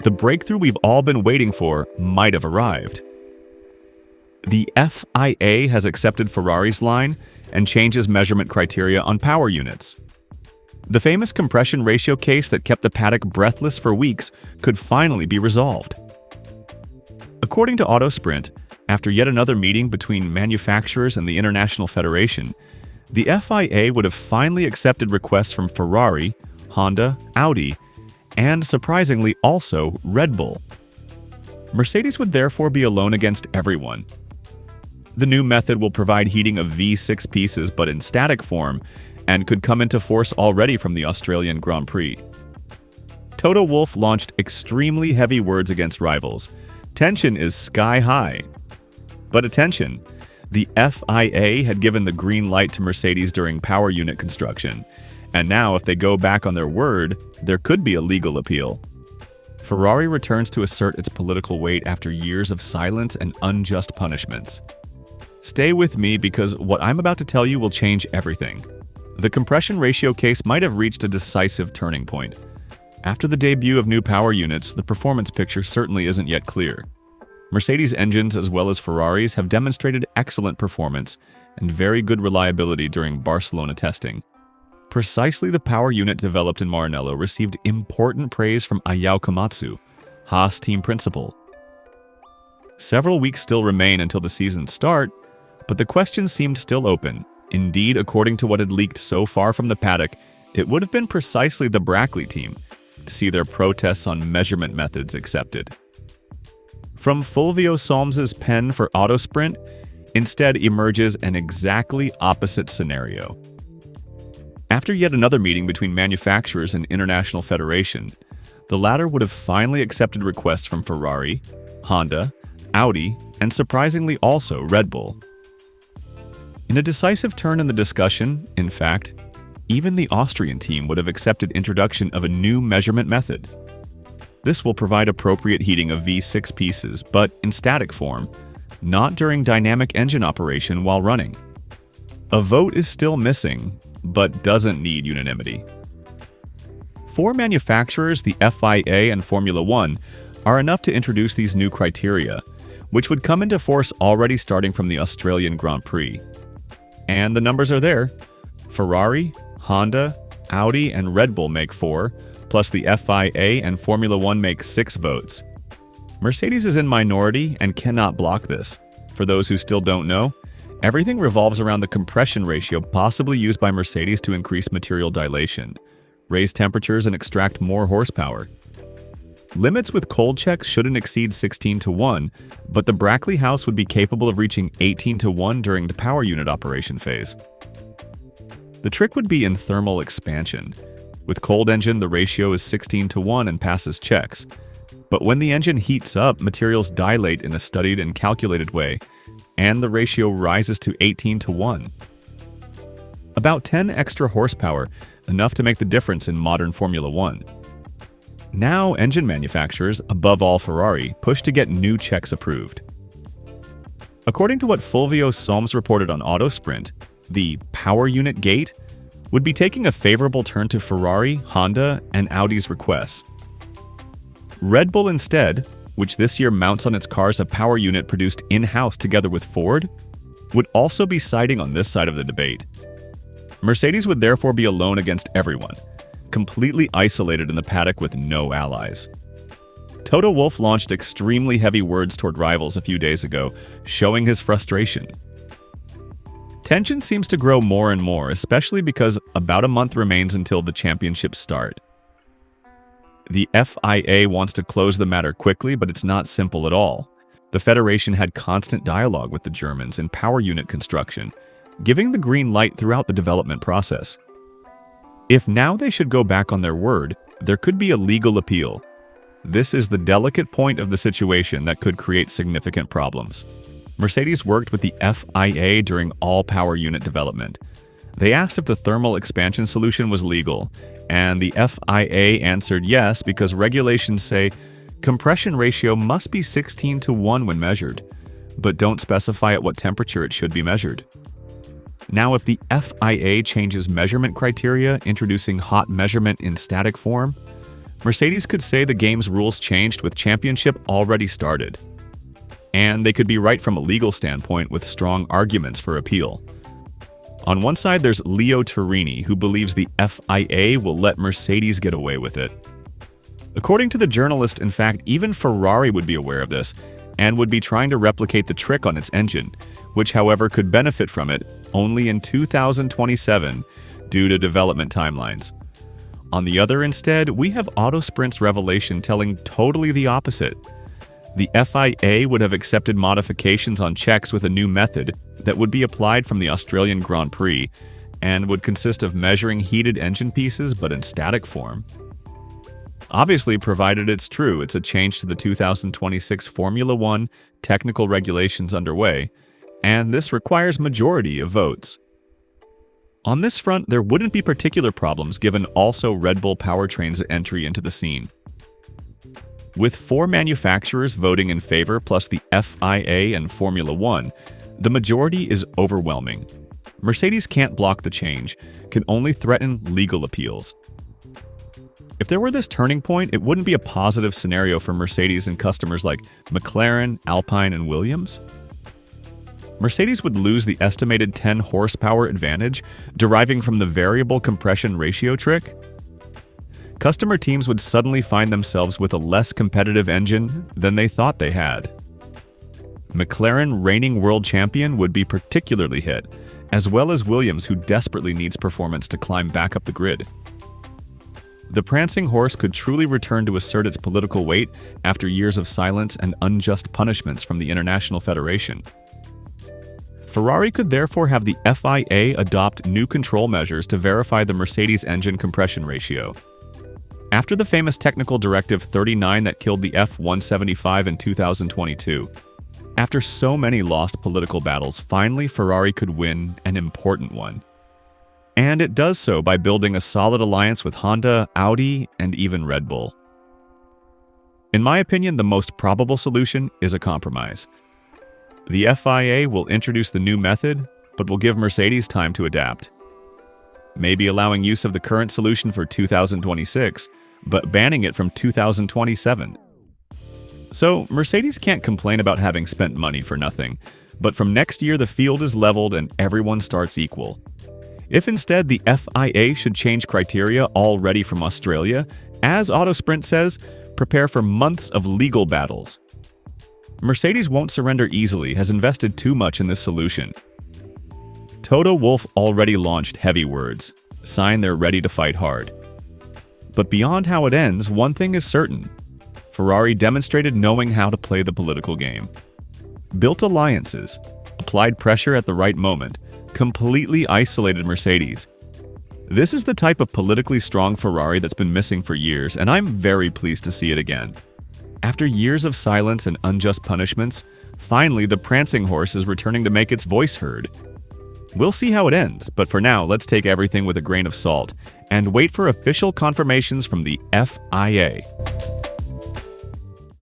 The breakthrough we've all been waiting for might have arrived. The FIA has accepted Ferrari's line and changes measurement criteria on power units. The famous compression ratio case that kept the paddock breathless for weeks could finally be resolved. According to Autosprint, after yet another meeting between manufacturers and the International Federation, the FIA would have finally accepted requests from Ferrari, Honda, Audi, and surprisingly also Red Bull. Mercedes would therefore be alone against everyone. The new method will provide heating of V6 pieces but in static form and could come into force already from the Australian Grand Prix. Toto Wolff launched extremely heavy words against rivals. Tension is sky high. But attention, the FIA had given the green light to Mercedes during power unit construction, and now if they go back on their word, there could be a legal appeal. Ferrari returns to assert its political weight after years of silence and unjust punishments. Stay with me because what I'm about to tell you will change everything. The compression ratio case might have reached a decisive turning point. After the debut of new power units, the performance picture certainly isn't yet clear. Mercedes engines as well as Ferraris have demonstrated excellent performance and very good reliability during Barcelona testing. Precisely the power unit developed in Maranello received important praise from Ayao Komatsu, Haas team principal. Several weeks still remain until the season's start, but the question seemed still open. Indeed, according to what had leaked so far from the paddock, it would have been precisely the Brackley team to see their protests on measurement methods accepted. From Fulvio Solms's pen for Autosprint, instead emerges an exactly opposite scenario. After yet another meeting between manufacturers and International Federation, the latter would have finally accepted requests from Ferrari, Honda, Audi, and surprisingly also Red Bull. In a decisive turn in the discussion, in fact, even the Austrian team would have accepted introduction of a new measurement method. This will provide appropriate heating of V6 pieces, but in static form, not during dynamic engine operation while running. A vote is still missing, but doesn't need unanimity. For manufacturers, the FIA and Formula One are enough to introduce these new criteria, which would come into force already starting from the Australian Grand Prix. And the numbers are there. Ferrari, Honda, Audi, and Red Bull make 4, plus the FIA and Formula One make 6 votes. Mercedes is in minority and cannot block this. For those who still don't know, everything revolves around the compression ratio possibly used by Mercedes to increase material dilation, raise temperatures, and extract more horsepower. Limits with cold checks shouldn't exceed 16:1, but the Brackley house would be capable of reaching 18:1 during the power unit operation phase. The trick would be in thermal expansion. With cold engine, the ratio is 16:1 and passes checks. But when the engine heats up, materials dilate in a studied and calculated way, and the ratio rises to 18:1. About 10 extra horsepower, enough to make the difference in modern Formula One. Now, engine manufacturers, above all Ferrari, push to get new checks approved. According to what Fulvio Solms reported on Autosprint, the power unit gate would be taking a favorable turn to Ferrari, Honda, and Audi's requests. Red Bull instead, which this year mounts on its cars a power unit produced in-house together with Ford, would also be siding on this side of the debate. Mercedes would therefore be alone against everyone, completely isolated in the paddock with no allies. Toto Wolff launched extremely heavy words toward rivals a few days ago, showing his frustration. Tension seems to grow more and more, especially because about a month remains until the championships start. The FIA wants to close the matter quickly, but it's not simple at all. The Federation had constant dialogue with the Germans in power unit construction, giving the green light throughout the development process. If now they should go back on their word, there could be a legal appeal. This is the delicate point of the situation that could create significant problems. Mercedes worked with the FIA during all power unit development. They asked if the thermal expansion solution was legal, and the FIA answered yes because regulations say compression ratio must be 16:1 when measured, but don't specify at what temperature it should be measured. Now, if the FIA changes measurement criteria, introducing hot measurement in static form, Mercedes could say the game's rules changed with championship already started. And they could be right from a legal standpoint with strong arguments for appeal. On one side, there's Leo Torini, who believes the FIA will let Mercedes get away with it. According to the journalist, in fact, even Ferrari would be aware of this and would be trying to replicate the trick on its engine, which, however, could benefit from it only in 2027 due to development timelines. On the other, instead, we have Autosprint's revelation telling totally the opposite. The FIA would have accepted modifications on checks with a new method that would be applied from the Australian Grand Prix and would consist of measuring heated engine pieces but in static form. Obviously, provided it's true, it's a change to the 2026 Formula One technical regulations underway, and this requires majority of votes. On this front, there wouldn't be particular problems given also Red Bull Powertrain's entry into the scene. With 4 manufacturers voting in favor plus the FIA and Formula One, the majority is overwhelming. Mercedes can't block the change, can only threaten legal appeals. If there were this turning point, it wouldn't be a positive scenario for Mercedes and customers like McLaren, Alpine, and Williams. Mercedes would lose the estimated 10 horsepower advantage deriving from the variable compression ratio trick. Customer teams would suddenly find themselves with a less competitive engine than they thought they had. McLaren, reigning world champion, would be particularly hit, as well as Williams, who desperately needs performance to climb back up the grid. The prancing horse could truly return to assert its political weight after years of silence and unjust punishments from the International Federation. Ferrari could therefore have the FIA adopt new control measures to verify the Mercedes engine compression ratio. After the famous Technical Directive 39 that killed the F175 in 2022, after so many lost political battles, finally Ferrari could win an important one. And it does so by building a solid alliance with Honda, Audi, and even Red Bull. In my opinion, the most probable solution is a compromise. The FIA will introduce the new method, but will give Mercedes time to adapt. Maybe allowing use of the current solution for 2026, but banning it from 2027. So, Mercedes can't complain about having spent money for nothing, but from next year the field is leveled and everyone starts equal. If instead the FIA should change criteria already from Australia, as Autosprint says, prepare for months of legal battles. Mercedes won't surrender easily, has invested too much in this solution. Toto Wolff already launched heavy words, sign they're ready to fight hard. But beyond how it ends, one thing is certain. Ferrari demonstrated knowing how to play the political game. Built alliances, applied pressure at the right moment, completely isolated Mercedes. This is the type of politically strong Ferrari that's been missing for years, and I'm very pleased to see it again. After years of silence and unjust punishments, finally the prancing horse is returning to make its voice heard. We'll see how it ends, but for now, let's take everything with a grain of salt and wait for official confirmations from the FIA.